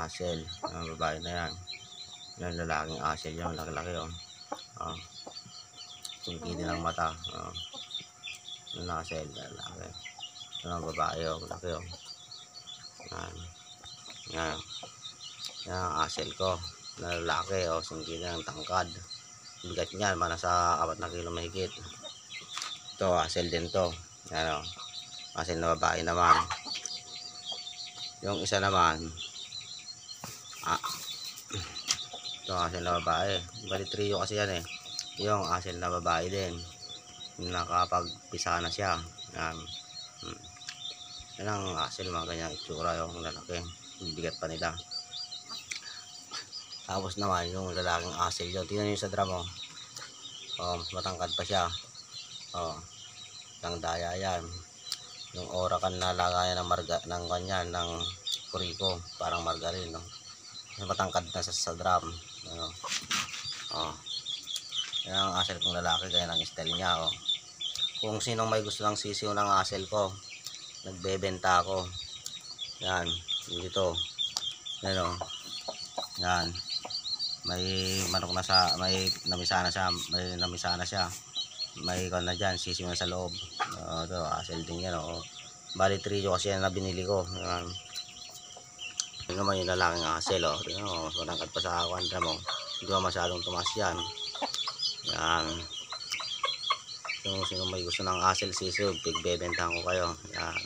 Asel. Babae na yan. Yan, lalaking asel yan. Laki-laki oh. Sungki din ang mata. Yan asel. Lalaki. Yan, babae oh. Laki oh. Yan. Yan. Yan ang asel ko. Lalaki oh. Sungki din ang tangkad. Bigat niyan. Nasa 4 na kilo mahigit. Ito, asel din to. Yan oh. Asel na babae naman. Yung isa naman, ito asel na babae. Bali trio kasi yan eh. Yung asel na babae din, nakapagpisa na siya. Yan. Yan ang asel, mga ganyang itsura yung lalaki. Bigat pa nila. Tapos naman yung lalaking asel yun, tingnan nyo sa drum oh. Matangkad pa siya. Ang daya yan. Yung aura kan na lagayan ng kanyan ng kuriko, parang margarine no. Matangkad na sa drum ano. Yan ang asel kong lalaki, gaya ng style niya oh. Kung sinong may gusto ng sisiw ng asel ko, nagbebenta ako. Yan, dito. Yan oh. Yan. May manok na sa, may namisa na siya. May kon na diyan, sisiw na sa loob. Ito, asel din yan oh. Bali trio kasi yan na binili ko. Yan. Ito naman yung lalaking asel oh. Tingnan mo, mas matangkad pa sa kwandra mo. Hindi ba masyadong tumaas yan. Yan. Kung sino may gusto ng asel sisiw, pigbebentahan ko kayo. Yan.